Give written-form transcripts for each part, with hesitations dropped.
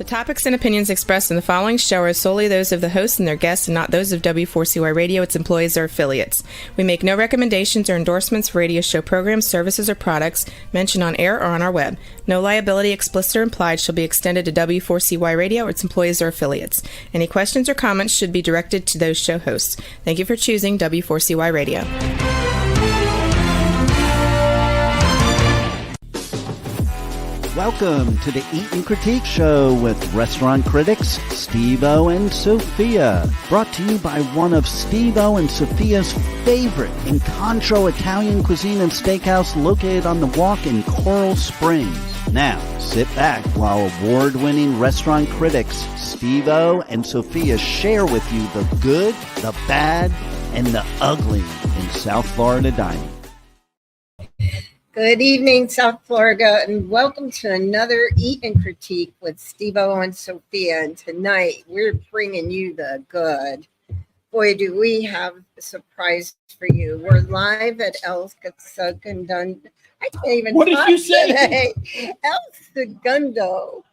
Topics and opinions expressed in the following show are solely those of the hosts and their guests and not those of W4CY Radio, its employees, or affiliates. We make no recommendations or endorsements for radio show programs, services, or products mentioned on air or on our web. No liability, explicit or implied, shall be extended to W4CY Radio or its employees or affiliates. Any questions or comments should be directed to those show hosts. Thank you for choosing W4CY Radio. Welcome to the Eat and Critique Show with restaurant critics Steve-O and Sophia. Brought to you by one of Steve-O and Sophia's favorite Incontro Italian cuisine and steakhouse located on the Walk in Coral Springs. Now, sit back while award-winning restaurant critics Steve-O and Sophia share with you the good, the bad, and the ugly in South Florida dining. Good evening, South Florida, and welcome to another Eat and Critique with Steve-O and Sophia. And tonight, we're bringing you the good. Boy, do we have a surprise for you. We're live at El Segundo. I can't even What did you say? Today. El Segundo.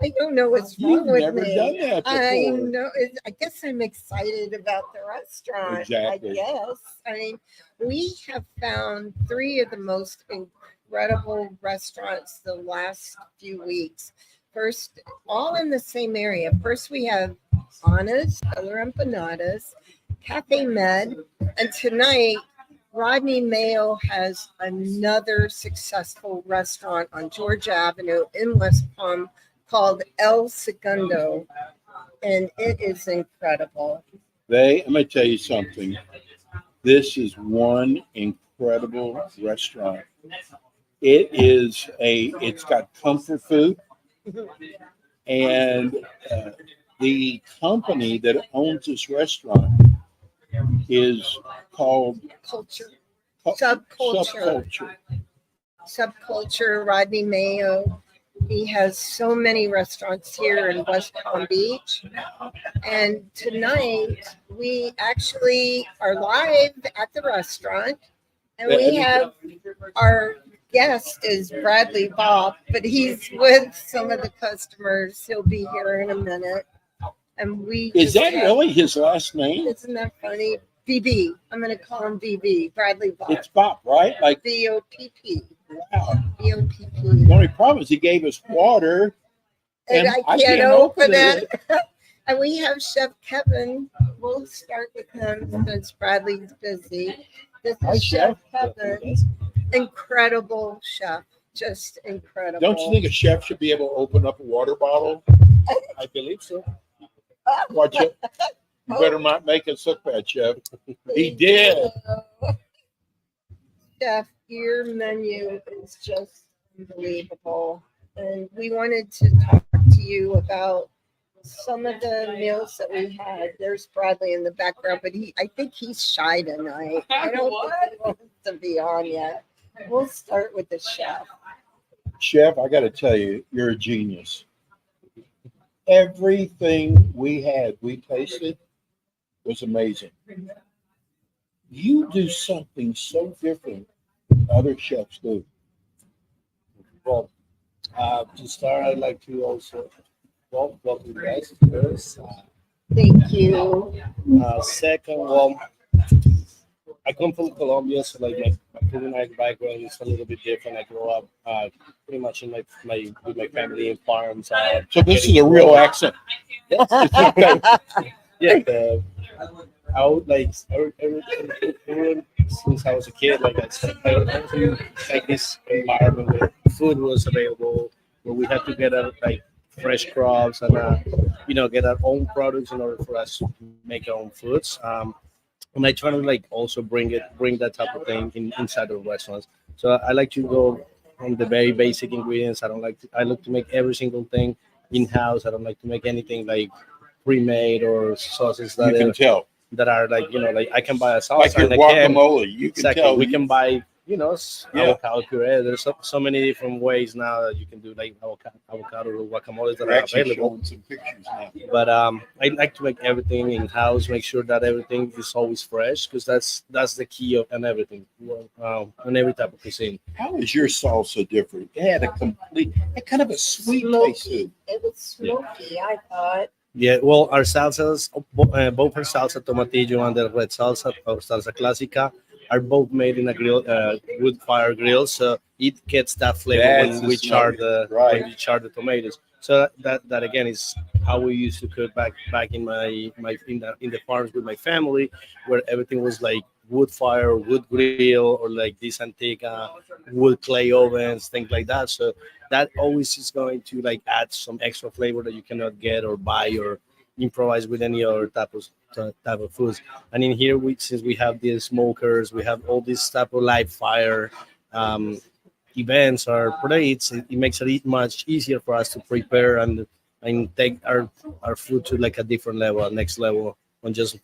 I don't know what's wrong with never me. Done that before. I know. I guess I'm excited about the restaurant. Exactly. I guess. I mean, we have found 3 of the most incredible restaurants the last few weeks. First, all in the same area. First, we have Anna's, Color Empanadas, Cafe Med, and tonight, Rodney Mayo has another successful restaurant on Georgia Avenue in West Palm called El Segundo, and it is incredible. I'm going to tell you something. This is one incredible restaurant. It's got comfort food, and the company that owns this restaurant is called Subculture. Rodney Mayo. He has so many restaurants here in West Palm Beach. And tonight, we actually are live at the restaurant. And we have our guest is Bradley Bob, but he's with some of the customers. He'll be here in a minute. And Is that really his last name? Isn't that funny? BB. I'm going to call him BB. Bradley Bob. It's Bob, right? Like BOPP. Wow. BOPP. The only problem is he gave us water. And I can't open it. And we have Chef Kevin. We'll start with him since Bradley's busy. This is Chef Kevin. Incredible chef. Just incredible. Don't you think a chef should be able to open up a water bottle? I believe so. Watch it. You better not make us look bad, Chef. He did. Chef, your menu is just unbelievable. And we wanted to talk to you about some of the meals that we had. There's Bradley in the background, but I think he's shy tonight. I don't think he wants to be on yet. We'll start with the chef. Chef, I got to tell you, you're a genius. Everything we tasted was amazing. You do something so different than other chefs do. Well, to start, I'd like to also welcome you guys first. Thank you. Second, I come from Colombia, so like my culinary background is a little bit different. I grew up pretty much in with my family in farms. So this is a real accent. Yeah. I would like everyone since I was a kid. Like like this environment where food was available, where we had to get like fresh crops and get our own products in order for us to make our own foods. And I try to like also bring that type of thing inside of restaurants. So I like to go from the very basic ingredients. I look to make every single thing in house. I don't like to make anything like pre-made or sauces that are like, like I can buy a sauce like your guacamole. You can tell we can buy avocado puree. There's so many different ways now that you can do like avocado or guacamoles that We're are actually available. showing some pictures now. But I like to make everything in house. Make sure that everything is always fresh because that's the key of and everything on every type of cuisine. How is your salsa different? It had kind of a sweet taste to it. It was smoky, I thought. Yeah, well, our salsas, both our salsa tomatillo and the red salsa or salsa clásica, are both made in a wood fire grill, so it gets that flavor That's when the we char smoke, right. when we char the tomatoes. So that again is how we used to cook back in my in the farms with my family, where everything was like wood fire, wood grill, or like this antique wood clay ovens, things like that. So that always is going to like add some extra flavor that you cannot get or buy or improvise with any other type of foods. And in here, since we have these smokers, we have all this type of live fire events or parades. It makes it much easier for us to prepare and take our food to like a different level, next level, on just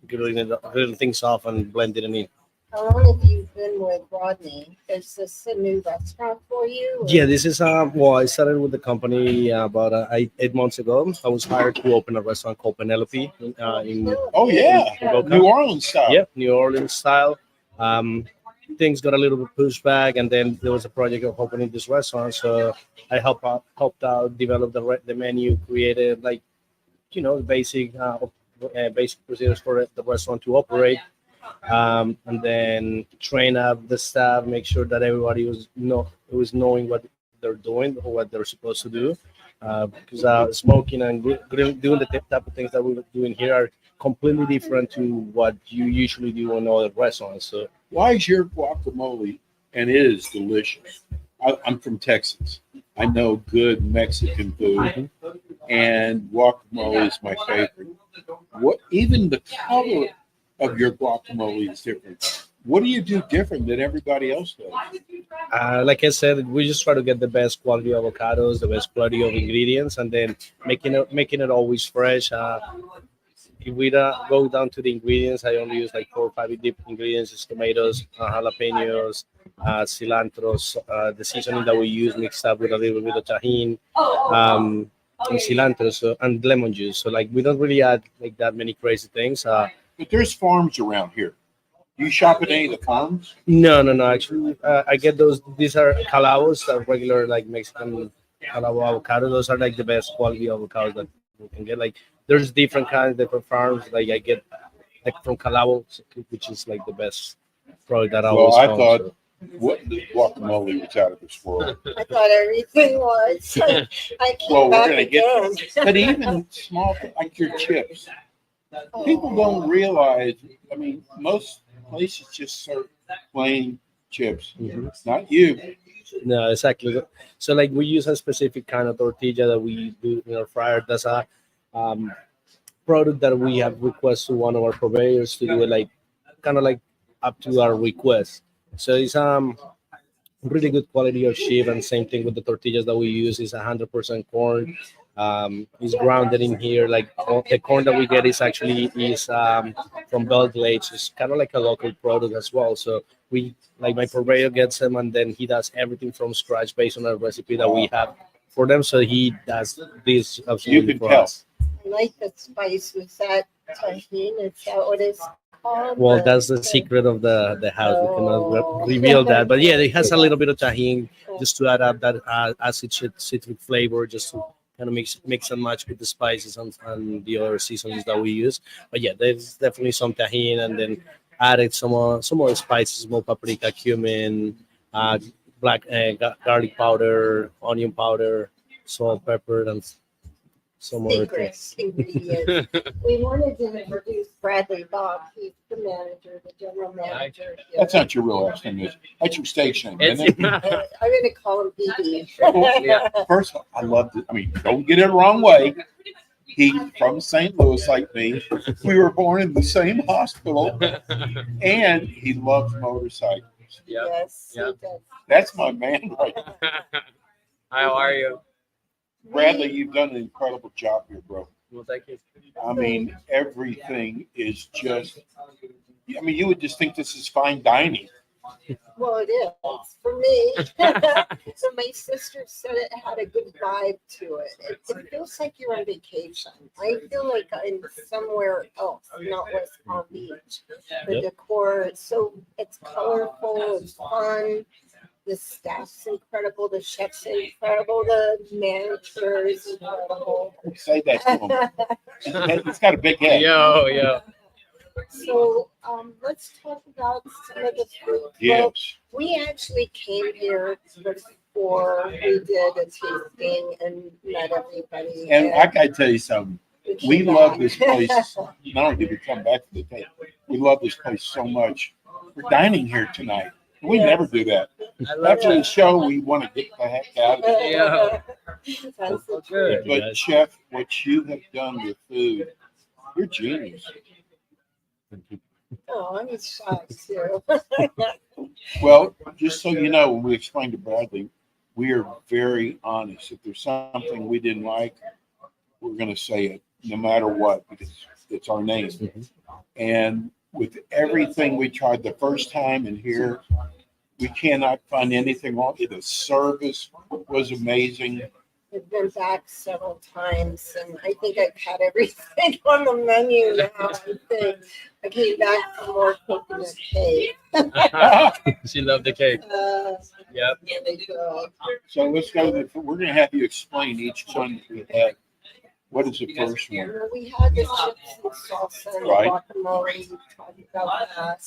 grilling things off and blending it in. How long have you been with Rodney? Is this a new restaurant for you? Or- Yeah, this is well, I started with the company about 8 months ago. I was hired to open a restaurant called Penelope in Oh yeah, Boca. New Orleans style. Yep, New Orleans style. Things got a little bit pushed back, and then there was a project of opening this restaurant. So I helped out, develop the menu, created like basic procedures for the restaurant to operate, and then train up the staff, make sure that everybody was knowing what they're doing or what they're supposed to do. Because smoking and doing the type of things that we're doing here are completely different to what you usually do in other restaurants. So Why is your guacamole? And it is delicious. I'm from Texas. I know good Mexican food, and guacamole is my favorite. Even the color of your guacamole is different. What do you do different than everybody else does? like I said, we just try to get the best quality avocados, the best quality of ingredients, and then making it always fresh. If we go down to the ingredients, I only use like 4 or 5 different ingredients: it's tomatoes, jalapenos, cilantro, the seasoning that we use mixed up with a little bit of tahini, and cilantro, and lemon juice. So like we don't really add like that many crazy things. But there's farms around here. Do you shop at any of the farms? No. Actually, I get those. These are calabos, regular like Mexican calabo avocado. Those are like the best quality avocados that we can get. Like there's different kinds, different farms. Like I get like from Calabo, which is like the best product that I Well, always I found. thought So. what the guacamole was out of this world. I thought everything was. I came Well, we're back gonna again. But even small, like your chips, people don't realize. I mean, most places just serve plain chips. Not you. No, exactly. So like we use a specific kind of tortilla that we do in our fryer. That's a product that we have requested to one of our purveyors to do it like kind of like up to our request. So it's really good quality of sheep, and same thing with the tortillas that we use is 100% corn. It's grounded in here. Like the corn that we get is from Bell Glades. It's kind of like a local product as well. So we like my purveyor gets them, and then he does everything from scratch based on a recipe that we have for them. So he does this absolutely can for tell. us. I like the spice. Was that tahini? Is that what it's called? Well, that's the secret of the house. We cannot reveal that, but yeah, it has a little bit of tahini just to add up that acid citric flavor, just to kind of mix and match with the spices and the other seasonings that we use. But yeah, there's definitely some tahini, and then added some other spices, more paprika, cumin, black garlic powder, onion powder, salt, pepper, and some other Secret things. ingredients. We wanted to introduce Bradley Bob. He's the manager, the general manager. here. That's not your real last name, is it? That's your stage name, isn't it? I'm going to call him BB. First of all, I love it. I mean, don't get it the wrong way. He's from St. Louis like me. We were born in the same hospital, and he loves motorcycles. Yes, he Yep. does. That's my man right there. How are you? Bradley, you've done an incredible job here, bro. Well, thank you. I mean, everything is just, I mean, you would just think this is fine dining. Well, it is for me. So my sister said it had a good vibe to it. It feels like you're on vacation. I feel like I'm somewhere else, not West Palm Beach. The decor, it's colorful, it's fun. The staff's incredible, the chef's incredible, the manager is incredible. Say that to him. He's got a big head. Yo. So let's talk about some of the food. Yes. Well, we actually came here before we did a tasting and met everybody. And I gotta tell you something. We came love back. this place. Not only did we come back to the table, we love this place so much. We're dining here tonight. We never do that. I love After the it. show, we want to get the heck out of it. Yeah. That's the Good. truth. But Chef, what you have done with food, you're genius. Oh, I'm shocked too. Well, just so you know, when we explained to Bradley, we are very honest. If there's something we didn't like, we're going to say it no matter what, because it's our name. And with everything we tried the first time and here, we cannot find anything wrong. The service was amazing. I've been back several times and I think I've had everything on the menu now. I think I came back for more coconut cake. She loved the cake. Yep. Really good. So let's go. We're going to have you explain each one that we had. What is the first one? We had the chips and salsa and Right. guacamole. We talked about that.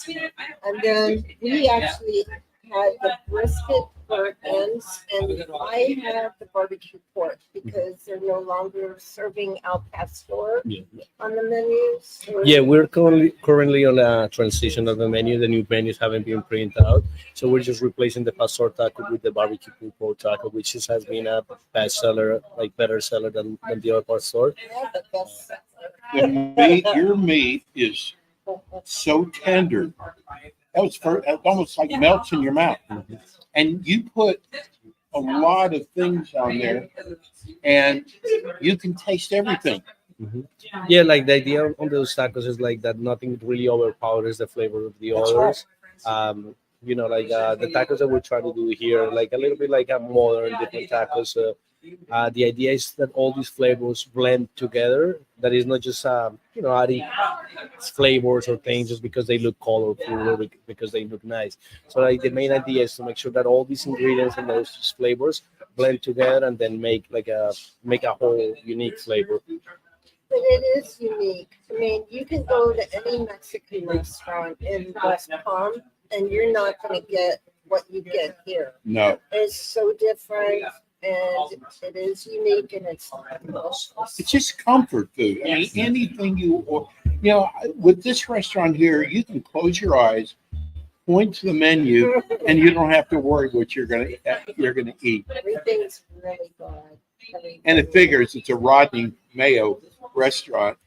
And then we actually had the brisket burnt ends, and I had the barbecue pork because they're no longer serving al pastor on the menu. So Yeah, we're currently on a transition of the menu. The new menus haven't been printed out, so we're just replacing the pastor taco with the barbecue pulled pork taco, which has been a bestseller, like better seller than the other pastor. yeah, the best The meat, your meat is so tender. That almost like melts in your mouth. And you put a lot of things on there, and you can taste everything. Yeah, like the idea on those tacos is like that nothing really overpowers the flavor of the others. Like the tacos that we're trying to do here, like a little bit like a modern different tacos. The idea is that all these flavors blend together. That is not just adding flavors or things just because they look colorful or because they look nice. So like the main idea is to make sure that all these ingredients and those flavors blend together and then make a whole unique flavor. But it is unique. I mean, you can go to any Mexican restaurant in West Palm and you're not going to get what you get here. No, It's so different and it is unique and it's delicious. it's just comfort food. I mean, anything with this restaurant here, you can close your eyes, point to the menu, and you don't have to worry what you're gonna eat. Everything's really good. And it figures it's a Rodney Mayo restaurant.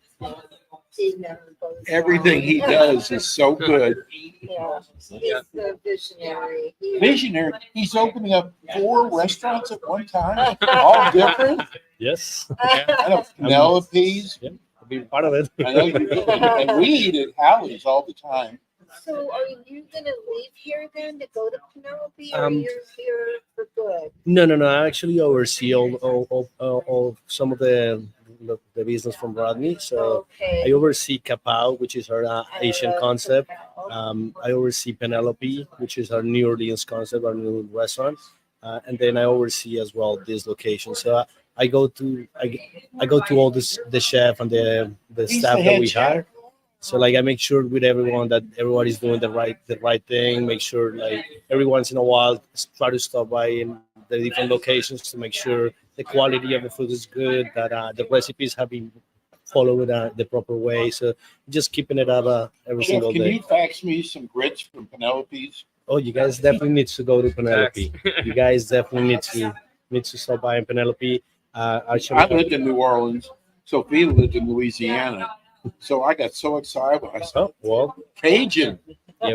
He never goes Everything he wrong. does is so good. Yeah, he's the visionary. Visionary. He's opening up 4 restaurants at one time, all different. Yes, I know Penelope's. I'll be part of it. I know you do. And we eat at Hallie's all the time. So are you going to leave here then to go to Penelope or Um, you're here for good? No. I actually oversee all some of the business from Rodney. So Okay. I oversee Capao, which is our I Asian love concept. Capao. I oversee Penelope, which is our New Orleans concept, our new restaurant, and then I oversee as well this location. So I go to all the chef and the He's staff the that head we chef. hire. So like I make sure with everyone that everybody's doing the right thing. Make sure like every once in a while try to stop by in the different locations to make sure the quality of the food is good. That the recipes have been followed the proper way. So just keeping it up every Chef, single can day. you fax me some grits from Penelope's? Oh, you guys definitely need to go to Penelope. You guys definitely need to stop by in Penelope. Actually, I lived in New Orleans. Sophia lived in Louisiana. So I got so excited when I saw oh well, Cajun. yeah,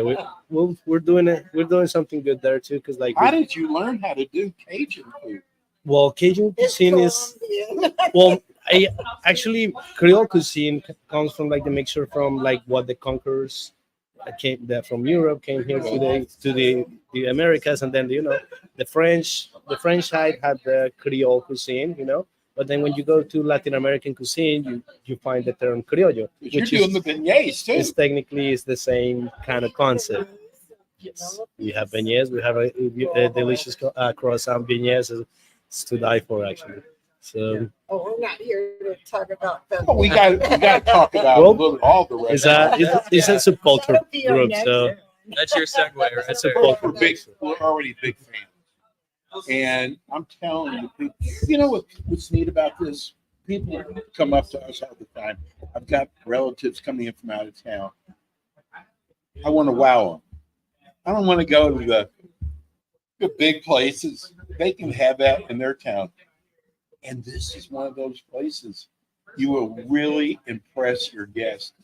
we're doing it. We're doing something good there too, because like How did you learn how to do Cajun food? well, Cajun It's cuisine is Colombian. well. I actually Creole cuisine comes from like the mixture from like what the conquerors from Europe, came here to the Americas, and then the French side had the Creole cuisine, But then when you go to Latin American cuisine, you find the term criollo, You're which doing the beignets too. is technically is the same kind of concept. Yes, we have beignets. We have a delicious croissant beignets. It's to die for, actually. So we're not here to talk about them. Well, we got to talk about all the restaurants. It's a subculture That'll be our group. next So one. That's your segue, right? that's there. subculture. We're already big fans. And I'm telling you, people, you know what's neat about this? People come up to us all the time. I've got relatives coming in from out of town. I want to wow them. I don't want to go to the big places. They can have that in their town. And this is one of those places. You will really impress your guests.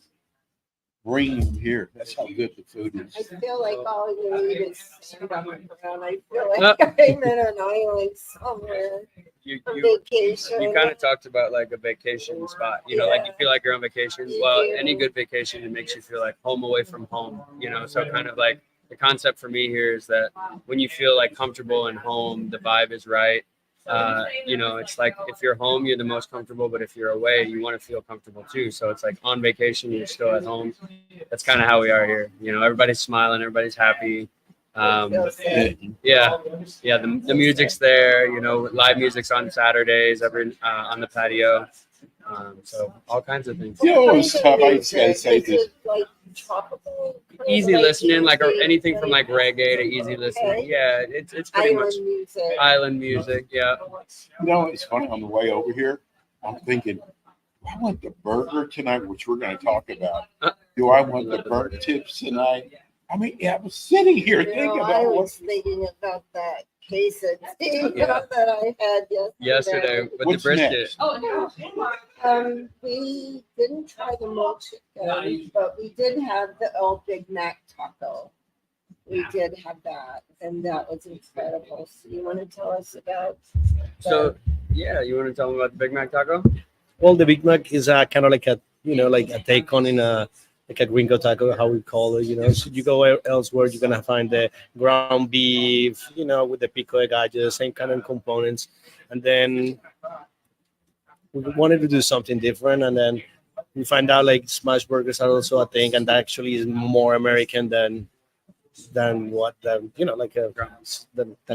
Bring them here. That's how good the food is. I feel like all you need is stand up and around. I feel like I'm in an island somewhere on vacation. You kind of talked about like a vacation spot, like you feel like you're on vacation. Well, any good vacation, it makes you feel like home away from home, so kind of like the concept for me here is that when you feel like comfortable and home, the vibe is right. It's like if you're home, you're the most comfortable, but if you're away, you want to feel comfortable too. So it's like on vacation, you're still at home. That's kind of how we are here. Everybody's smiling, everybody's happy. The music's there. Live music's on Saturdays on the patio. So all kinds of things. It's tough. I just gotta say this. Like tropical, easy listening, like anything from like reggae to easy listening. Yeah, it's pretty much island music. Yeah. It's funny on the way over here. I'm thinking, do I want the burger tonight, which we're going to talk about? Do I want the burnt tips tonight? I mean, I was sitting here thinking about I was thinking about that quesadilla that I had yesterday with What's the brisket. Next? We didn't try the mold chicken, but we did have the El Big Mac taco. We did have that, and that was incredible. So you want to tell us about you want to tell them about the Big Mac taco? Well, the Big Mac is kind of like a take on in a like a gringo taco, how we call it. So you go elsewhere, you're gonna find the ground beef, with the pico de gallo, same kind of components. And then we wanted to do something different, and then we find out like smash burgers are also a thing, and that actually is more American than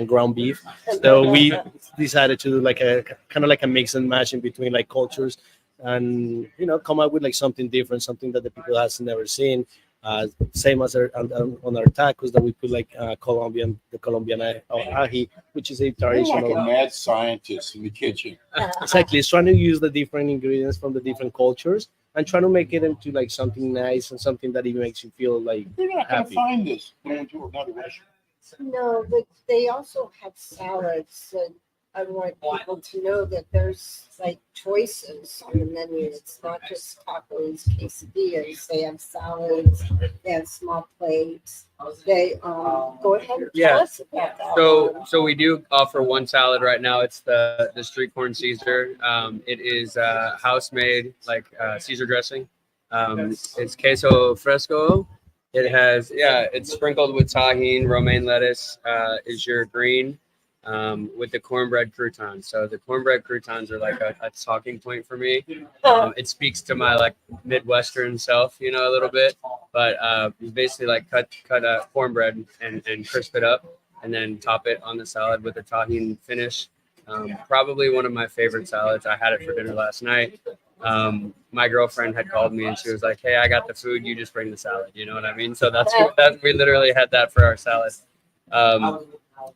ground beef. So we decided to do like a kind of like a mix and match in between like cultures, and come up with like something different, something that the people has never seen. Same as on our tacos that we put like the Colombian ají, which is a traditional. like a mad scientist in the kitchen. Exactly, it's trying to use the different ingredients from the different cultures and trying to make it into like something nice and something that even makes you feel like You're not going to happy. find this going to another restaurant. No, but they also have salads. And I want people to know that there's like choices on the menu. It's not just tacos, quesadillas. They have salads. They have small plates. They go ahead and tell us about that. So we do offer one salad right now. It's the street corn Caesar. It is house made like Caesar dressing. It's queso fresco. It has it's sprinkled with tahine, romaine lettuce. Is your green. With the cornbread croutons. So the cornbread croutons are like a talking point for me. It speaks to my like Midwestern self, a little bit. But you basically like cut a cornbread and crisp it up and then top it on the salad with a tahine finish. Probably one of my favorite salads. I had it for dinner last night. My girlfriend had called me and she was like, "Hey, I got the food. You just bring the salad." You know what I mean? So that's we literally had that for our salad.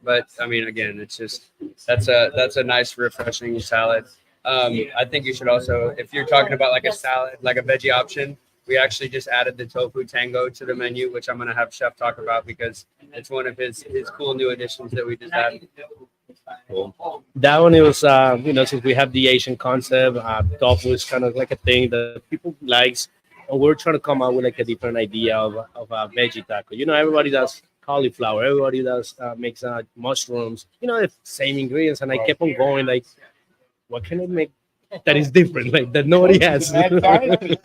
But I mean, again, it's just that's a nice, refreshing salad. I think you should also, if you're talking about like a salad, like a veggie option, we actually just added the tofu tango to the menu, which I'm gonna have Chef talk about because it's one of his cool new additions that we just added. That one, it was since we have the Asian concept, tofu is kind of like a thing that people likes, and we're trying to come out with like a different idea of a veggie taco. Everybody does cauliflower, everybody does makes mushrooms, the same ingredients, and I kept on going like, what can I make that is different, like that nobody has. That time?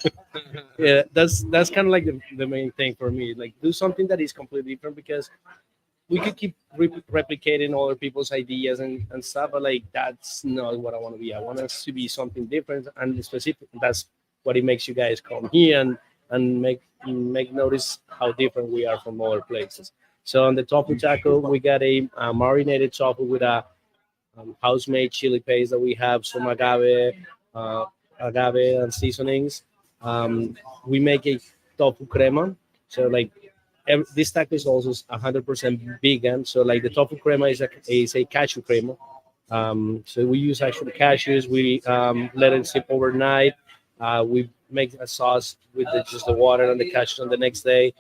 Yeah, that's kind of like the main thing for me. Like do something that is completely different because we could keep replicating other people's ideas and stuff, but like that's not what I want to be. I want us to be something different and specific. That's what it makes you guys come here and make notice how different we are from other places. So on the tofu taco, we got a marinated tofu with a house-made chili paste that we have, some agave and seasonings. We make a tofu crema. So like this taco is also 100% vegan. So like the tofu crema is a cashew crema. So we use actual cashews. We let it sit overnight. We make a sauce with just the water and the cashews on the next day.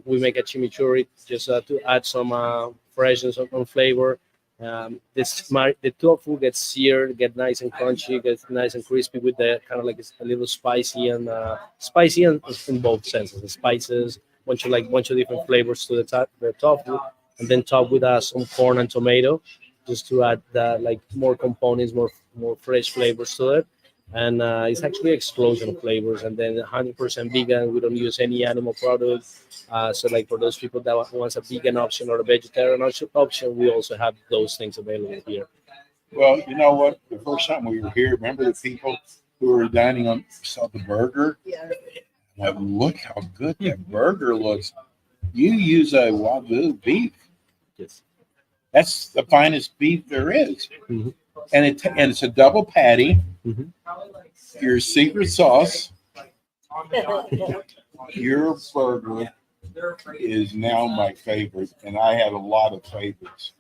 We make a chimichurri just to add some freshness on flavor. The tofu gets seared, get nice and crunchy, gets nice and crispy with the kind of like a little spicy and in both senses. The spices, bunch of different flavors to the tofu, and then top with some corn and tomato, just to add like more components, more fresh flavors to it. And it's actually an explosion of flavors. And then 100% vegan. We don't use any animal products. So like for those people that wants a vegan option or a vegetarian option, we also have those things available here. Well, you know what? The first time we were here, remember the people who were dining on saw the burger? Yeah. Well, look how good that burger looks. You use a Wagyu beef. Yes. That's the finest beef there is. Mhm. And it's a double patty. Mhm. Your secret sauce. Your burger is now my favorite, and I have a lot of favorites.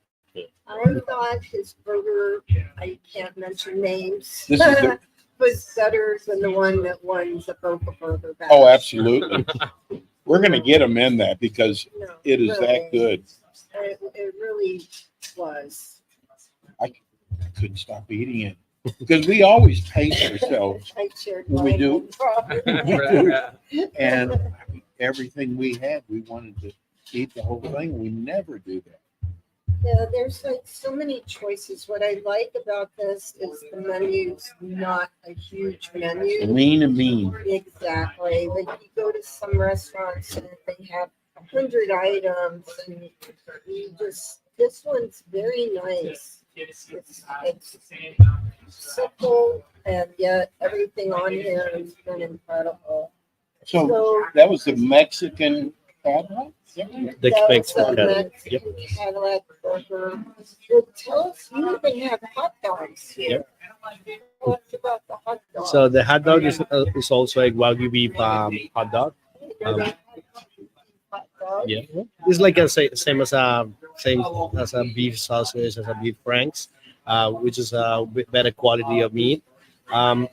I thought his burger, I can't mention names, This is the, was better than the one that won the Boca Burger batch. oh, absolutely. We're going to get them in that because No, it is that good. It really was. I couldn't stop eating it because we always pace ourselves, I shared What we mine do? with Robert. and everything we had, we wanted to eat the whole thing. We never do that. Yeah, there's like so many choices. What I like about this is the menu's not a huge menu. Lean and mean. Exactly. Like you go to some restaurants and they have 100 items, and this one's very nice. It's simple, and yet everything on here has been incredible. So that was the Mexican Cadillac? The That was Mexican a Cadillac. Mexican Cadillac burger. Well, tell us, you even have hot dogs here. Tell us about the hot dog. So the hot dog is also a Wagyu beef hot dog. Hot dog. Yeah, it's like same as a beef sausage, as a beef franks, which is a bit better quality of meat. Our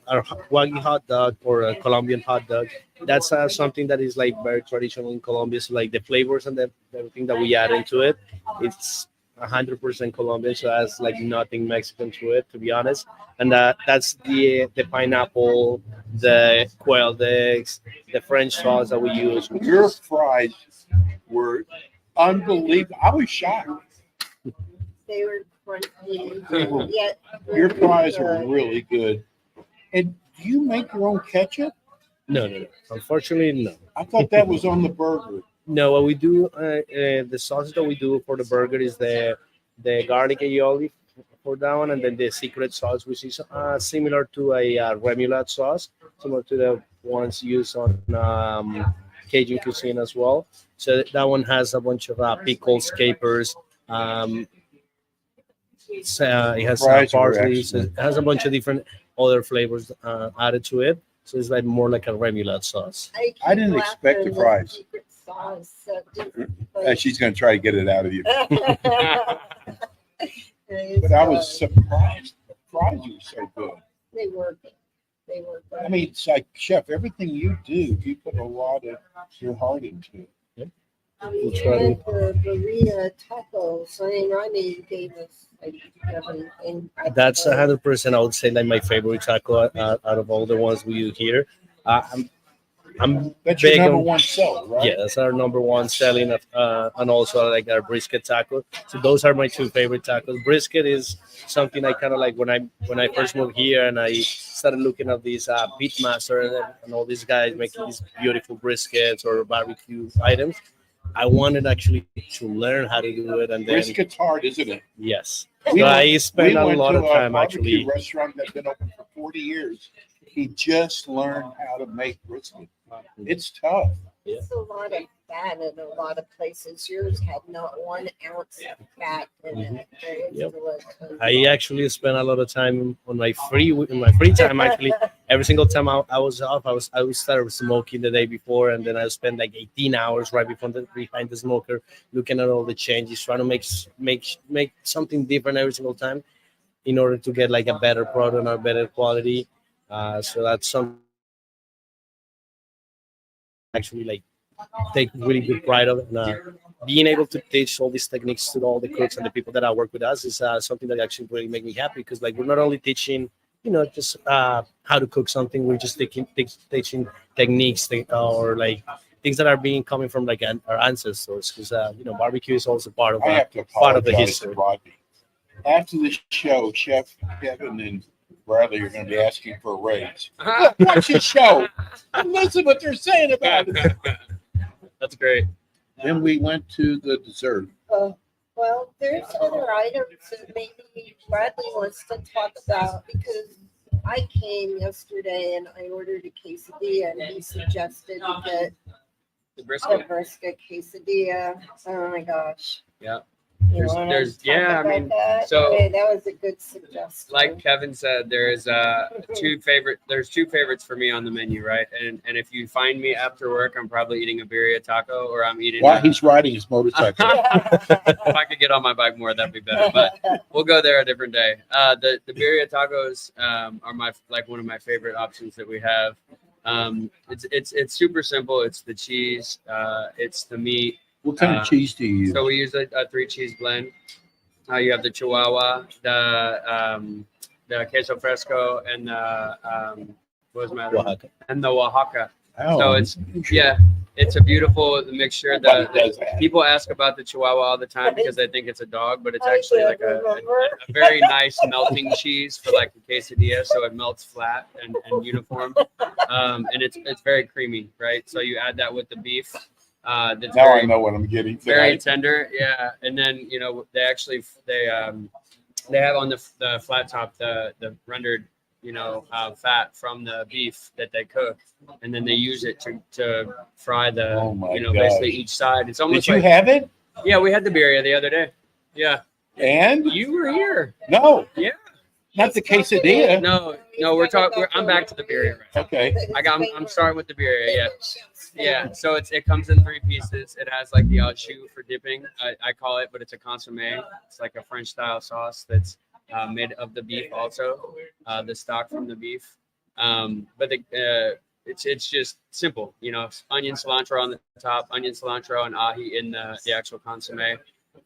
Wagyu hot dog or a Colombian hot dog, that's something that is like very traditional in Colombia. So like the flavors and everything that we add into it, it's 100% Colombian, so it has like nothing Mexican to it, to be honest. And that's the pineapple, the quail eggs, the French sauce that we use. Your fries were unbelievable. I was shocked. They were crunchy, They were- yet Your really fries are good. really good. And do you make your own ketchup? No. Unfortunately, no. I thought that was on the burger. No, what we do, the sauce that we do for the burger is the garlic aioli for that one, and then the secret sauce, which is similar to a remoulade sauce, similar to the ones used on Cajun cuisine as well. So that one has a bunch of pickles, capers. It has Fries were parsley. So excellent. it has a bunch of different other flavors added to it. So it's like more like a remoulade sauce. I didn't expect the fries. Secret sauce, so She's going to try to get it out of you. It But I was surprised. The fries were so good. They were good. They were good. I mean, it's like, Chef, everything you do, you put a lot of your heart into it. We try had the Birria tacos. I mean, Ronnie gave us like everything. That's 100%. I would say like my favorite taco out of all the ones we do here. I'm That's your big number on- one seller, right? Yeah, that's our number one selling, and also like our brisket taco. So those are my two favorite tacos. Brisket is something I kind of like when I first moved here and I started looking at these Beatmaster and all these guys making these beautiful briskets or barbecue items. I wanted actually to learn how to do it, and then Brisket's hard, isn't it? yes, We so I went- spent we a went lot to of a time barbecue actually. restaurant that's been open for 40 years. He just learned how to make brisket. It's tough. There's a lot of fat in a lot of places. Yours had not 1 ounce of fat in it. It's Yep. delicious. I actually spent a lot of time on my free time. Actually, every single time I was off, I would start smoking the day before, and then I spend like 18 hours right behind the smoker, looking at all the changes, trying to make something different every single time, in order to get like a better product or better quality. So that's something actually like take really good pride of it. And, being able to teach all these techniques to all the cooks and the people that I work with us is something that actually really make me happy, because like we're not only teaching, just how to cook something, we're just teaching techniques or like things that are being coming from like our ancestors, because barbecue is also part of I have to part of the apologize history. to Rodney. After the show, Chef Kevin and Bradley are going to be asking for a raise. Look, watch his show. And listen what they're saying about it. That's great. Then we went to the dessert. Well, there's other items that maybe Bradley wants to talk about, because I came yesterday and I ordered a quesadilla and he suggested to get The a brisket. brisket quesadilla. Oh my gosh. Yeah. You wanna There's talk yeah, I about mean, that? so- Okay, that was a good suggestion. like Kevin said, there's two favorites for me on the menu, right? And if you find me after work, I'm probably eating a birria taco, or I'm eating While he's riding his motorcycle. if I could get on my bike more, that'd be better. But we'll go there a different day. The birria tacos are one of my favorite options that we have. It's super simple. It's the cheese, it's the meat. What kind of cheese do you use? So we use a 3-cheese blend. You have the Chihuahua, the queso fresco, and the what was my other one? Oaxaca. And the Oaxaca. Oh, So it's a beautiful mixture. Nobody does that. People ask about the Chihuahua all the time because they think it's a dog, but it's I actually can't like a remember. very nice melting cheese for like a quesadilla, so it melts flat and uniform, and it's very creamy, right? So you add that with the beef. That's Now very, I know what I'm getting very tonight. tender, yeah. And then they have on the flat top the rendered fat from the beef that they cook, and then they use it to fry the Oh my basically gosh. each side. It's Did almost you like have it? yeah, we had the birria the other day. Yeah, And you were here. no, Yeah. not the quesadilla. No, we're talking. I'm back to the birria. Right now. Okay. I'm starting with the birria. Yeah. Yeah, so it comes in 3 pieces. It has like the au jus for dipping, I call it, but it's a consommé. It's like a French style sauce that's made of the beef also, the stock from the beef. But it's just simple, onion, cilantro on the top, onion, cilantro, and ahi in the actual consommé,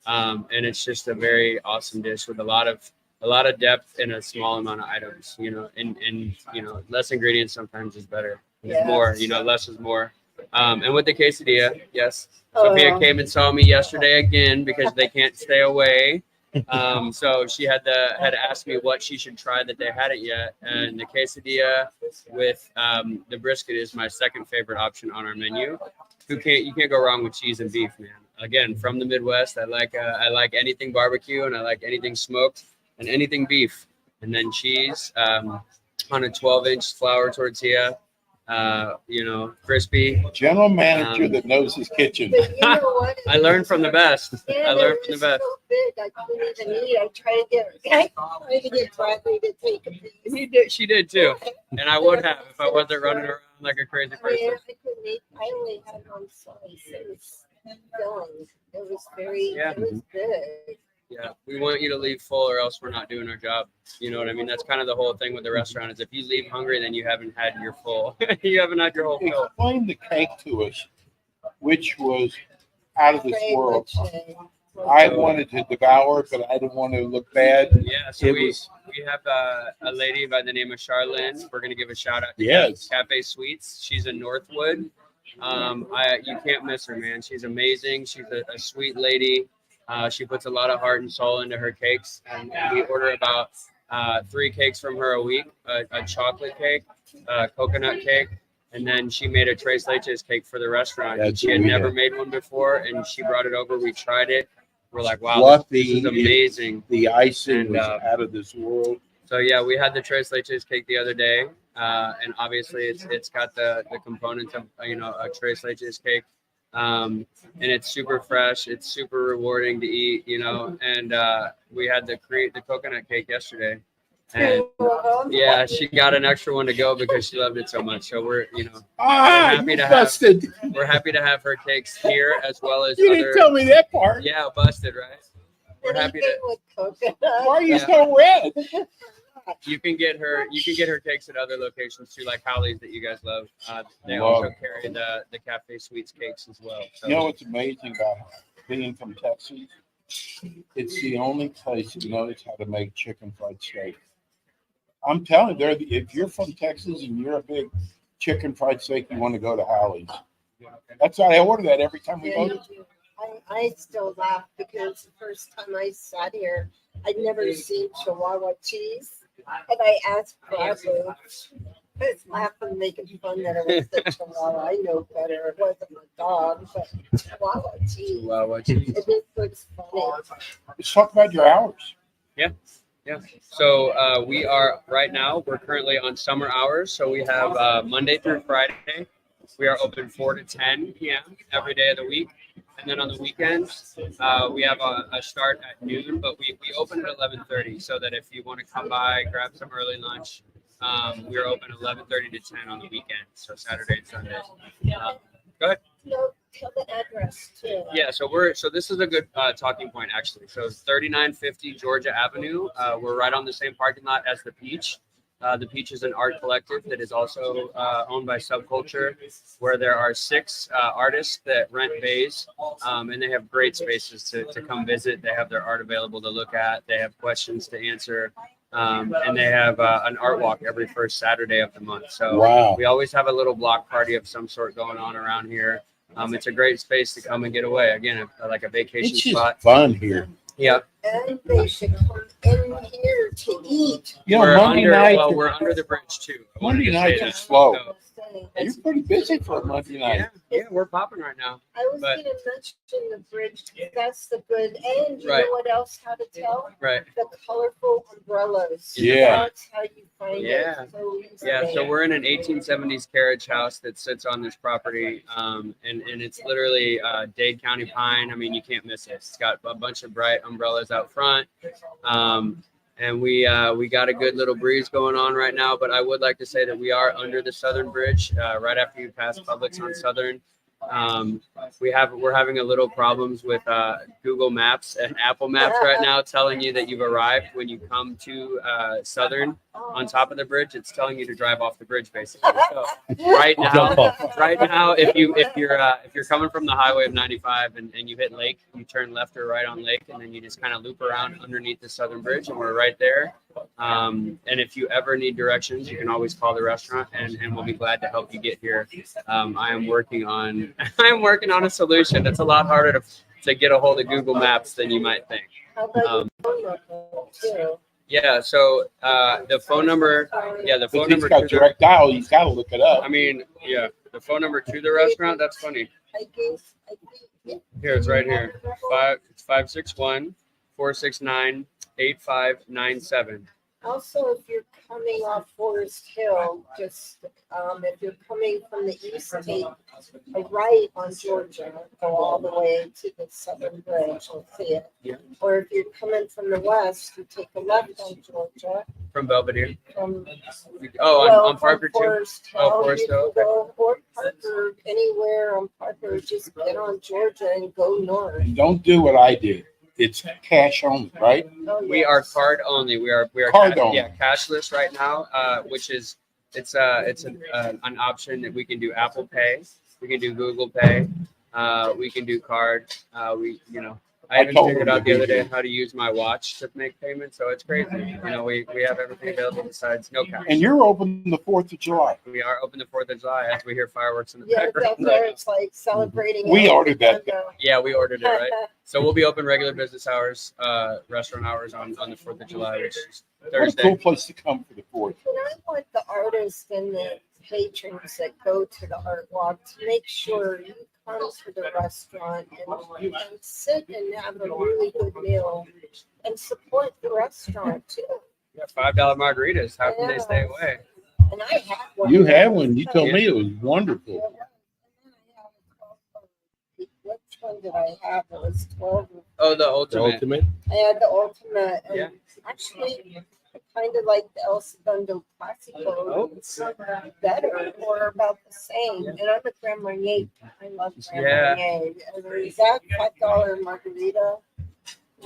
and it's just a very awesome dish with a lot of depth in a small amount of items. And less ingredients sometimes is better. Yeah. More, less is more. And with the quesadilla, yes. Sophia came and saw me yesterday again because they can't stay away. So she had asked me what she should try that they hadn't yet. And the quesadilla with the brisket is my second favorite option on our menu. You can't go wrong with cheese and beef, man. Again, from the Midwest, I like anything barbecue, and I like anything smoked and anything beef. And then cheese on a 12-inch flour tortilla. Crispy. General manager that knows his kitchen. But you know what? I learned from the best. Yeah, I learned from the they're best. so big, I couldn't even eat. I tried to get Bradley to take a piece. She did too, and I would have if I wasn't running around like a crazy Yeah, person. I couldn't eat. I only had one slice. It was filling. It was very. Yeah. It was good. Yeah, we want you to leave full, or else we're not doing our job. You know what I mean? That's kind of the whole thing with the restaurant. Is if you leave hungry, then you haven't had your full. You haven't had your whole fill. Explain the cake to us, which was out of this Very world. much, I wanted to devour it, but I didn't want to look bad. Yeah, so It we was- have a lady by the name of Charlene. We're gonna give a shout out to Yes. Cafe Sweets. She's in Northwood. You can't miss her, man. She's amazing. She's a sweet lady. She puts a lot of heart and soul into her cakes, and we order about 3 cakes from her a week: a chocolate cake, a coconut cake, and then she made a tres leches cake for the restaurant. That's She had what we never had. made one before, and she brought it over. We tried it. We're like, wow, this Fluffy. is amazing. The icing And, was out of this world. So yeah, we had the tres leches cake the other day, and obviously it's got the components of a tres leches cake, and it's super fresh. It's super rewarding to eat, And we had the coconut cake yesterday, and yeah, she got an extra one to go because she loved it so much. So we're happy You to have- busted. we're happy to have her cakes here as well as You other. didn't tell me that part. Yeah, busted, right? We're happy Anything to. with coconut. Why are you Yeah. so red? You can get her cakes at other locations too, like Howley's that you guys love. They Love. also carry the Cafe Sweets cakes as well. So, You know what's amazing about being from Texas? It's the only place that knows how to make chicken fried steak. I'm telling you, if you're from Texas and you're a big chicken fried steak, you want to go to Howley's. That's why I order that every time we Yeah, go. you do. I still laugh because the first time I sat here, I'd never seen Chihuahua cheese. And I asked Bradley, I was laughing, making fun that it was the Chihuahua. I know better. It wasn't a dog, but Chihuahua cheese. Chihuahua cheese. It just looks funny. Let's talk about your hours. Yeah. So we are right now. We're currently on summer hours. So we have Monday through Friday. We are open 4 to 10 p.m. every day of the week. And then on the weekends, we have a start at noon, but we open at 11:30 so that if you want to come by, grab some early lunch, we're open 11:30 to 10 on the weekend, so Saturday and Sunday. Go ahead. No, tell the address too. Yeah, so this is a good talking point actually. So 3950 Georgia Avenue. We're right on the same parking lot as the Peach. The Peach is an art collective that is also owned by Subculture, where there are 6 artists that rent bays, and they have great spaces to come visit. They have their art available to look at. They have questions to answer, and they have an art walk every first Saturday of the month. So Wow. we always have a little block party of some sort going on around here. It's a great space to come and get away. Again, like a vacation It's spot. just fun here. Yeah. And they should come in here to eat. You know, we're Monday under, night. well, we're under the bridge too. I wanted Monday to say nights that. are slow. So, You're pretty busy for a Monday night. yeah, we're popping right now. I was But- going to mention the bridge. That's the good. And you Right. know what else? How to tell? Right. The colorful umbrellas. Yeah. That's how you find Yeah. it. So easy. Yeah, so we're in an 1870s carriage house that sits on this property, and it's literally Dade County pine. I mean, you can't miss it. It's got a bunch of bright umbrellas out front, and we got a good little breeze going on right now. But I would like to say that we are under the Southern Bridge, right after you pass Publix on Southern. We're having a little problems with Google Maps and Apple Maps right now, telling you that you've arrived when you come to Southern on top of the bridge. It's telling you to drive off the bridge, basically. So right Jump now, off. if you're coming from the highway of 95 and you hit Lake, you turn left or right on Lake, and then you just kind of loop around underneath the Southern Bridge, and we're right there. And if you ever need directions, you can always call the restaurant, and we'll be glad to help you get here. I am working on a solution. It's a lot harder to get a hold of Google Maps than you might think. How about your phone number too? Yeah. So the phone number. Yeah, the phone But he's number. got to direct dial. He's got to look it up. I mean, yeah, the phone number to the restaurant. That's funny. I think Here, it's right here. It's 561-469-8597. Also, if you're coming off Forest Hill, just if you're coming from the east, take a right on Georgia, go all the way to the Southern Bridge, you'll see it. Yeah. Or if you're coming from the west, you take a left on Georgia. From Belvedere. From On Parker from too. Forest Hill, Oh, Forest you can Hill, go or Parker, anywhere on Parker, just get on Georgia and go north. Don't do what I did. It's cash only, right? Oh, We are yes. card only. We are Card only. Yeah, cashless right now, which is it's an option that we can do Apple Pay, we can do Google Pay, we can do card. I even told figured them out to the be other day here. how to use my watch to make payments, so it's crazy. We have everything available besides no cash. And you're open the 4th of July. We are open the 4th of July as we hear fireworks in the Yeah, background. that's where it's like celebrating. We ordered that. Yeah, we ordered it, right? So we'll be open regular business hours, restaurant hours on the 4th of July, which is What a Thursday. cool place to come for the 4th. And I want the artists and the patrons that go to the art walk to make sure you come to the restaurant and sit and have a really good meal and support the restaurant too. Yeah, $5 margaritas. How can they stay Yes. away? And I had one. You of had those. one. You told me it was wonderful. Which one did I have? It was 12. Oh, the The ultimate. ultimate. I had the ultimate. And Yeah. actually, I kind of like the El Segundo Classico. Oh. It's better or about the same. And I'm a Grand Marnier. I love Grand Yeah. Marnier. And that $5 margarita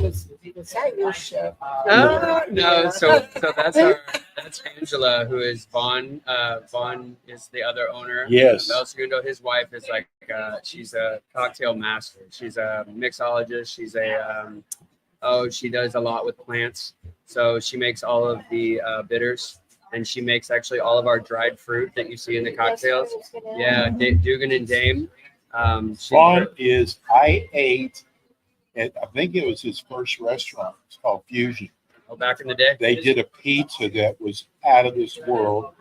was that your chef? No. Yeah. So that's Angela, who is Vaughn. Vaughn is the other owner. Yes. El Segundo, his wife is like she's a cocktail master. She's a mixologist. She's she does a lot with plants. So she makes all of the bitters, and she makes actually all of our dried fruit that you see in the cocktails. Yeah, Dugan and Dame. Vaughn is, I ate at, I think it was his first restaurant. It's called Fusion. Back in the day. They did a pizza that was out of this world.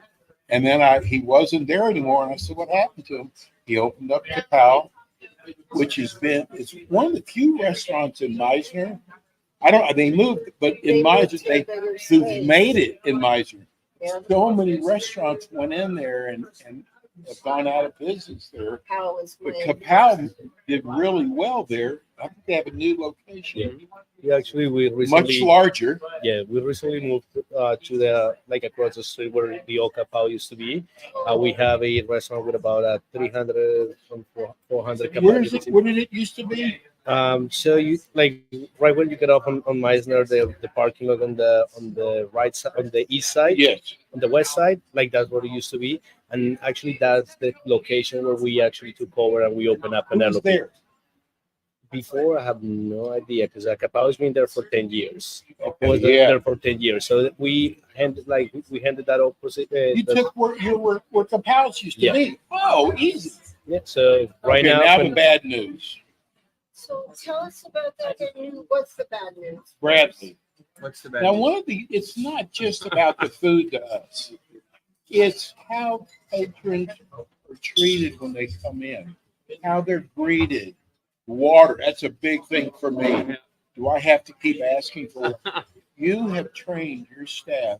And then he wasn't there anymore. And I said, what happened to him? He opened up Kapow, which it's one of the few restaurants in Meisner. They moved, but in Meisner, who've made it in Meisner. Yeah. So many restaurants went in there and have gone out of business there. How was But made. Kapow did really well there. I think they have a new location. We recently Much larger. Yeah, we recently moved to the across the street where the old Capao used to be. We have a restaurant with about 300 from 400 capacity. Where did it used to be? So you right when you get off on Meisner, the parking lot on the right side, on the east side, Yes. on the west side, that's where it used to be. And actually, that's the location where we actually took over and we opened up Who was another. there? Before, I have no idea because Capao has been there for 10 years. Okay, Was yeah. there for 10 years. So we handed that opposite. You took where Kapow's used to Yeah. be. Oh, easy. Yeah. So right Okay, now, the bad news. So tell us about that news. What's the bad news? Bradley. What's the bad Now, news? it's not just about the food to us. It's how patrons are treated when they come in, how they're greeted. Water, that's a big thing for me. Do I have to keep asking for it? You have trained your staff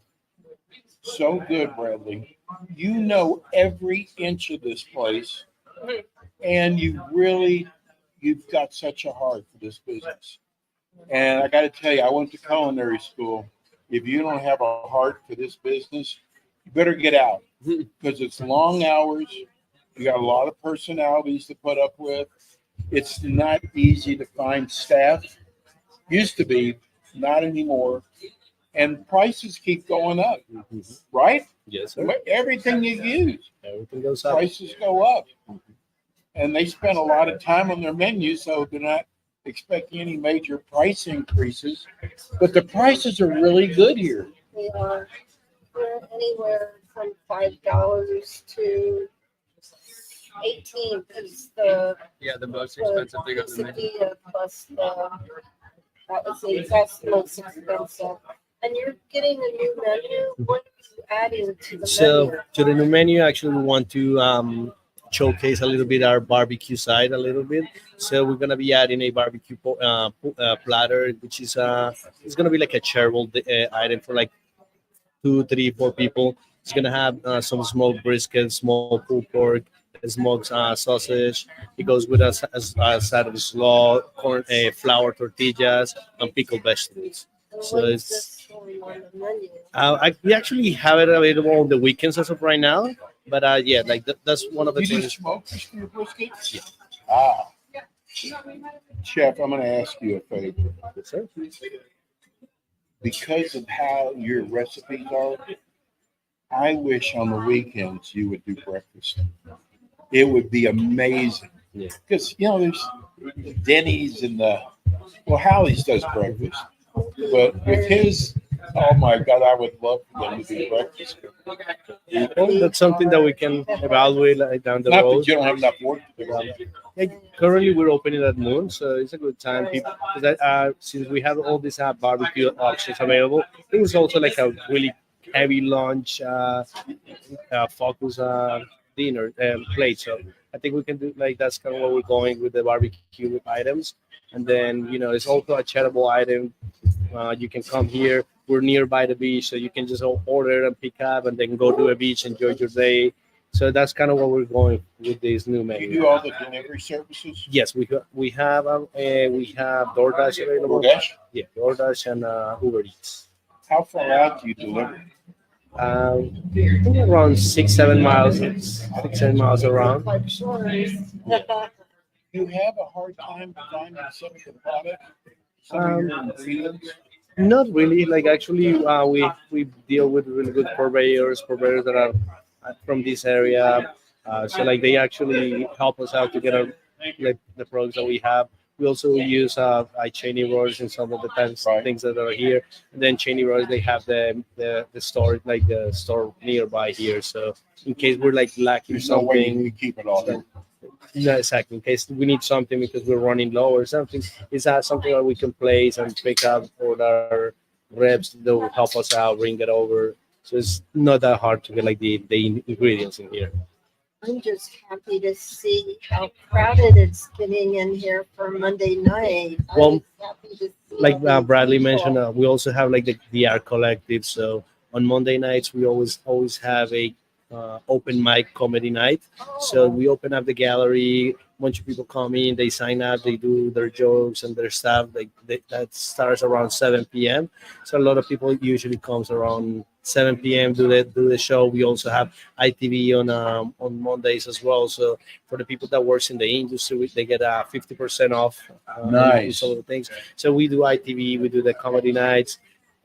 so good, Bradley. You know every inch of this place, and you've got such a heart for this business. And I got to tell you, I went to culinary school. If you don't have a heart for this business, you better get out because it's long hours. You got a lot of personalities to put up with. It's not easy to find staff. Used to be, not anymore. And prices keep going up, right? yes, sir. Everything you use, Everything goes up. prices go up. And they spend a lot of time on their menu, so they're not expecting any major price increases. But the prices are really good here. They are anywhere from $5 to 18 is the most expensive thing on the menu. quesadilla plus that's the most expensive. And you're getting a new menu. What are you adding to the So menu? to the new menu, actually, we want to showcase a little bit our barbecue side a little bit. So we're gonna be adding a barbecue platter, which is it's gonna be like a shareable item for like 2, 3, 4 people. It's gonna have some smoked brisket, smoked pulled pork, smoked sausage. It goes with a side of slaw, corn, flour tortillas, and pickled vegetables. And So what is it's this going on the menu? we actually have it available on the weekends as of right now. But that's one of the You do things. smoke your brisket? Ah. Chef, I'm going to ask you a favor. Yes, sir. Because of how your recipes are, I wish on the weekends you would do breakfast. It would be amazing. Yeah. Because, there's Denny's and the Well, Hallie's does breakfast, but with his, oh my God, I would love for them to do breakfast. Well, that's something that we can evaluate like, down the Not road. that you don't have enough work to do. Currently, we're opening at noon, so it's a good time. People, since we have all these barbecue options available, I think it's also like a really heavy lunch focus dinner plate. So I think we can do like that's kind of what we're going with the barbecue items, and then it's also a charitable item. You can come here. We're nearby the beach, so you can just order and pick up, and then go to a beach, enjoy your day. So that's kind of what we're going with this new You menu. do all the delivery services? Yes, we have DoorDash available. DoorDash? Yeah, DoorDash and Uber Eats. How far out do you deliver? I think around 6-7 miles, 6-7 miles around. Like shores. You have a hard time finding some of the product, some of your ingredients? Not really. Like actually, we deal with really good purveyors that are from this area. So like they actually help us out to get like the products that we have. We also use Cheney rollers in some of the things that are here. And then Cheney rollers, they have the store, like the store nearby here. So in case we're like lacking There's no way you something, can keep it all here. no, exactly. In case we need something because we're running low or something, is that something that we can place and pick up for our reps? They'll help us out, bring it over. So it's not that hard to get like the ingredients in here. I'm just happy to see how crowded it's getting in here for Monday night. Well, I'm happy to see Like all these Bradley people. mentioned, we also have like the art collective. So on Monday nights, we always have a open mic comedy night. So we open up the gallery. Bunch of people come in, they sign up, they do their jokes and their stuff. That starts around 7 p.m. So a lot of people usually comes around 7 p.m. do the show. We also have ITV on Mondays as well. So for the people that works in the industry, they get 50% off. Nice. Some of the things. So we do ITV, we do the comedy nights.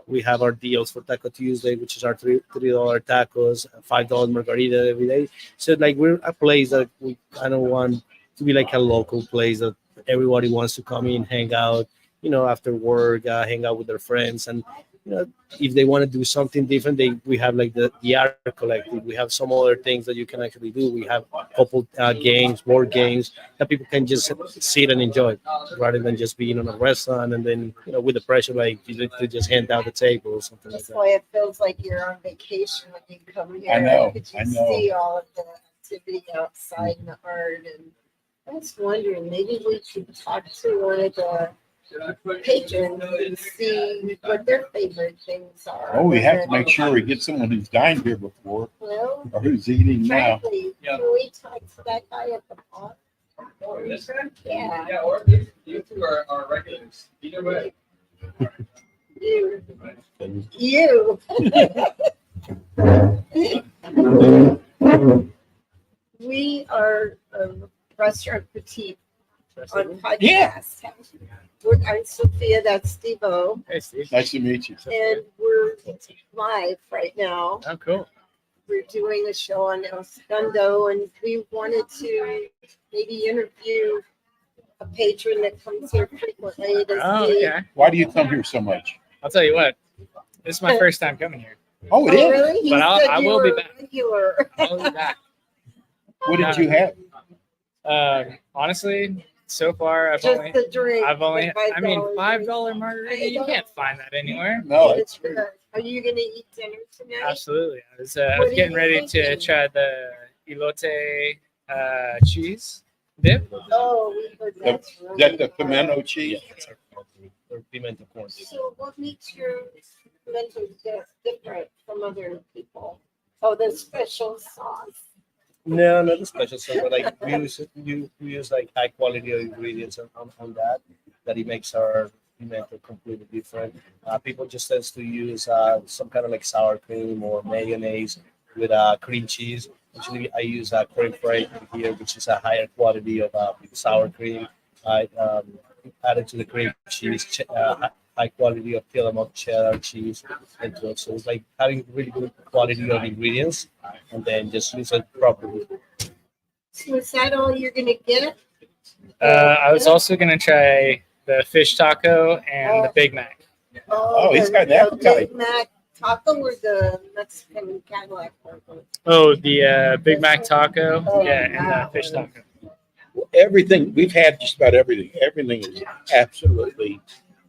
We have our deals for Taco Tuesday, which is our $3 tacos, $5 margarita every day. So like we're a place that we kind of want to be like a local place that everybody wants to come in, hang out, after work, hang out with their friends. And, if they want to do something different, we have like the art collective. We have some other things that you can actually do. We have a couple games, board games that people can just sit and enjoy rather than just being in a restaurant and then, with the pressure, like you need to just hand out the table or something like That's that. why it feels like you're on vacation when you come here. I know, Because I you know. see all of the activity outside and the art. And I was wondering, maybe we should talk to one of the patrons and see what their favorite things are. Oh, we have to make sure we get someone who's dined here before Well, or who's eating now. frankly, can we talk to that guy at the bar? Yeah. or you two are regulars. Either way. You. We are a restaurant critique on podcast. I'm Sophia, that's Steve-O, Hey, Steve. Nice to meet you. and we're live right now. Oh, cool. We're doing a show on El Segundo, and we wanted to maybe interview a patron that comes here frequently to Oh, see. okay. Why do you come here so much? I'll tell you what. This is my first time coming here. Oh, it Oh, is? really? He But said I you will be were back. regular. I'll be back. What did you have? Honestly, so far Just the drink. I mean, $5 $5 margarita. You can't find that anywhere. No. It's good. Are you gonna eat dinner tonight? Absolutely. I was What are getting you ready to thinking? try the elote cheese dip. Oh, we heard that's Is really that the good. pimento cheese? Or pimento corn. So what makes your pimento different from other people? Oh, the special sauce. No, not a special sauce, but like we use like high quality of ingredients on that it makes our pimento completely different. People just tends to use some kind of like sour cream or mayonnaise with cream cheese. Actually, I use cream fry here, which is a higher quality of sour cream. I added to the cream cheese, high quality of Tillamook cheddar cheese into it. So it's like having really good quality of ingredients and then just use it properly. So is that all you're gonna get? I was also gonna try the fish taco, and the Big Mac. Oh, he's got an the appetite. Big Mac taco or the Mexican Cadillac burger? Oh, the Big Mac taco, Oh, yeah, and wow. the fish taco. Everything we've had, just about everything. Everything is absolutely,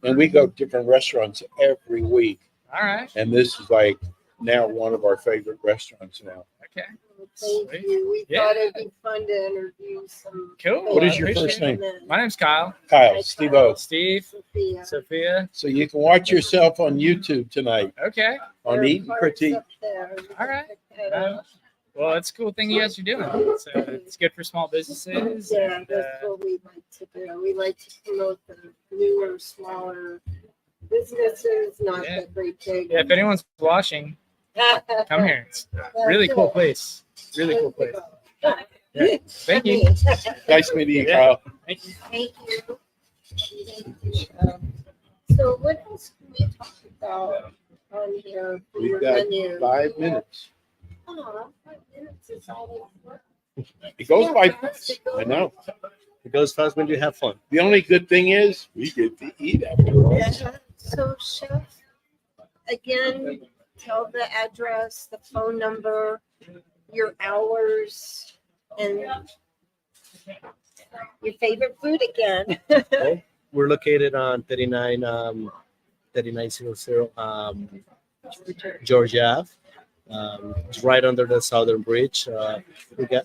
and we go to different restaurants every week. All right. And this is like now one of our favorite restaurants now. Okay. Thank Sweet. you. We Yeah. thought it'd be fun to interview some. Cool. What is I your appreciate first it. name? My name's Kyle. Kyle, Steve-O. Steve. Sophia. Sophia. So you can watch yourself on YouTube tonight Okay. on There are Eat and parts Critique. up there. You All can right. check that out. Well, it's a cool thing you guys are doing. It's good for small businesses. Yeah, and, that's what we like to do. We like to promote the newer, smaller businesses, not Yeah. the great big. yeah, if anyone's watching, come here. It's a really cool place. Really cool place. Yeah. Thank you. Nice meeting you, Yeah. Kyle. Thank you. Thank you. Thank you. So what else can we talk about on here for your We've got menu? 5 minutes. Aw, 5 minutes is all they want. It goes Yeah, by fast fast. it goes. I know. It goes fast when you have fun. The only good thing is we get to eat afterwards. Yeah. So chef, again, tell the address, the phone number, your hours, and your favorite food again. We're located on 3900 Georgia Ave. It's right under the Southern Bridge.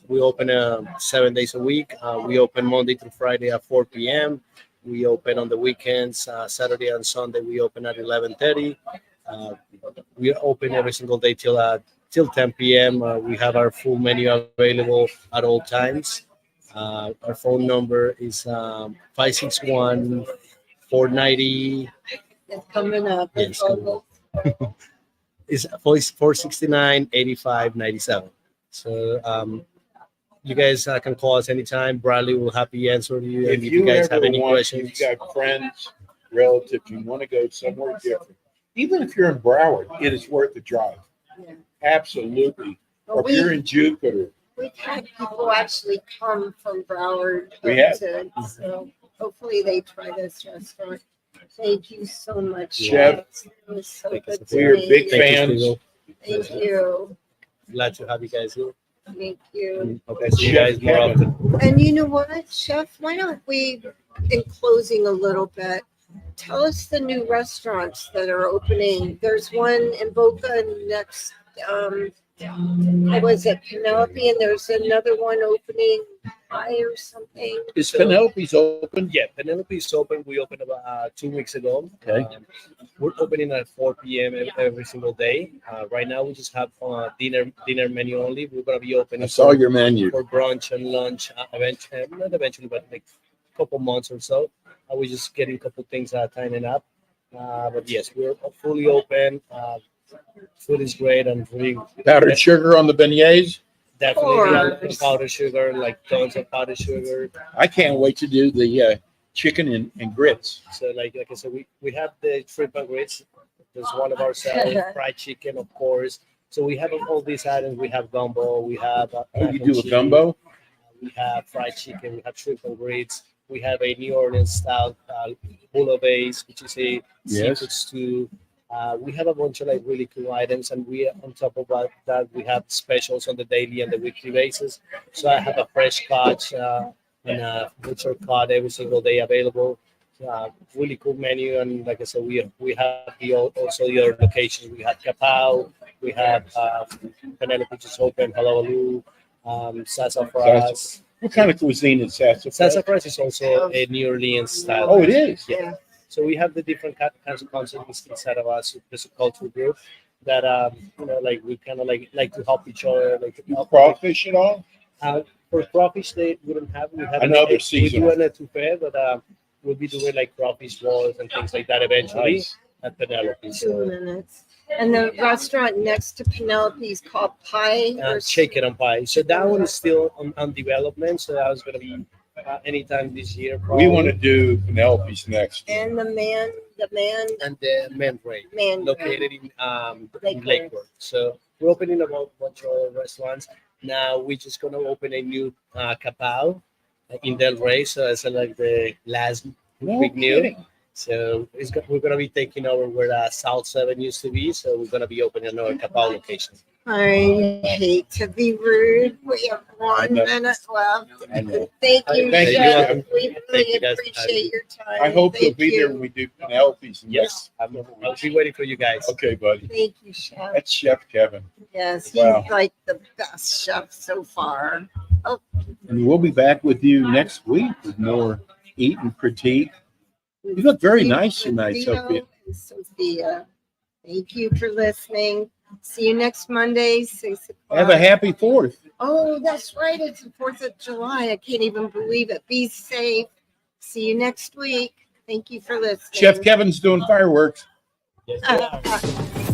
We open 7 days a week. We open Monday through Friday at 4 p.m. We open on the weekends, Saturday and Sunday. We open at 11:30. We open every single day till 10 p.m. We have our full menu available at all times. Our phone number is 561-490. It's coming up. Yes, coming Is 469-8597. So you guys can call us anytime. Bradley will happy answer you. If And if you you guys ever have any want, questions, you've got friends, relatives, you want to go somewhere different, even if you're in Broward, it is worth the drive. Yeah. Absolutely. Well, Or if you're in Jupiter, we've had people actually come from Broward. We have. So hopefully they try this restaurant. Thank you so much, Chef. It was so Thank you, good to Sophia. we're meet big you. Thank you, fans. Steve-O. Thank you. Glad to have you guys here. Thank you. Okay, see you Chef guys more Kevin. often. And you know what, Chef? Why don't we, in closing a little bit, tell us the new restaurants that are opening. There's one in Boca next, what was it, Penelope, and there's another one opening High or something. Is Penelope's open? Yeah, Penelope is open. We opened about 2 weeks ago. Okay. We're opening at 4 p.m. every single day. Right now, we just have dinner menu only. We're gonna be opening. I saw your menu. For brunch and lunch. Eventually, not eventually, but like a couple months or so. We're just getting a couple things tightening up. But yes, we're fully open. Food is great and really Powdered sugar on the beignets. definitely course. powdered sugar, like tons of powdered sugar. I can't wait to do the chicken and grits. So like I said, we have the shrimp and grits. There's one of our salads, fried chicken, of course. So we have all these items. We have gumbo. We have Oh, mac you and do a cheese. gumbo? We have fried chicken. We have shrimp and grits. We have a New Orleans style bouillabaisse, which is a Yes. seafood stew. We have a bunch of like really cool items, and we on top of that we have specials on the daily and the weekly basis. So I have a fresh catch and a butcher cod every single day available. Really cool menu, and like I said, we have also the other locations. We have Capao, we have Penelope just open, Halawalu, Sassafras. What kind of cuisine is sassafras? Sassafras is also a New Orleans style. Oh, it is. Yeah. So we have the different kinds of concepts inside of us. There's a culture group that like we kind of like to help each other. Like to help. Crawfish at all? For crawfish, they wouldn't have. We have I know they're we seasonal. do an etouffee, but we'll be doing like crawfish rolls and things like that eventually Nice. at Penelope. 2 So minutes. And the restaurant next to Penelope is called Pie. or shake it and pie. So that one is still on development. So that was going to be anytime this year. We want to do Penelope's next. And the man, and the Men Ray. man. Located in Lakewood. Lakewood. So we're opening a bunch of other restaurants. Now we're just gonna open a new Capao in Del Rey. So it's like the last No big new. kidding. So we're gonna be taking over where South 7 used to be. So we're gonna be opening another Capao location. I hate to be rude. We have I 1 know. minute left. I know. Thank you, Thank you, Chef. Chef. We Thank really you, guys. appreciate your time. I hope you'll Thank be there you. when we do Penelope's. and Yes, I'll be waiting for you guys. Okay, buddy. Thank you, Chef. That's Chef Kevin. Yes, he's Wow. like the best chef so far. And we'll be back with you next week with more Eat and Critique. You look very nice tonight, Sophia. And Sophia. Thank you for listening. See you next Monday, 6 o'clock. Have a happy 4th. Oh, that's right. It's the 4th of July. I can't even believe it. Be safe. See you next week. Thank you for listening. Chef Kevin's doing fireworks. Yes, we are.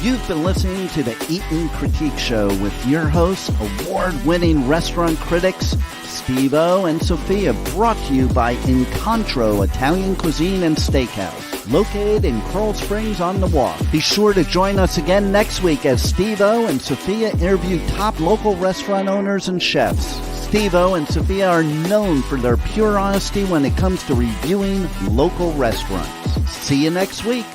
You've been listening to the Eat and Critique Show with your hosts, award-winning restaurant critics, Steve-O and Sophia, brought to you by Incontro Italian Cuisine and Steakhouse, located in Coral Springs on the Walk. Be sure to join us again next week as Steve-O and Sophia interview top local restaurant owners and chefs. Steve-O and Sophia are known for their pure honesty when it comes to reviewing local restaurants. See you next week.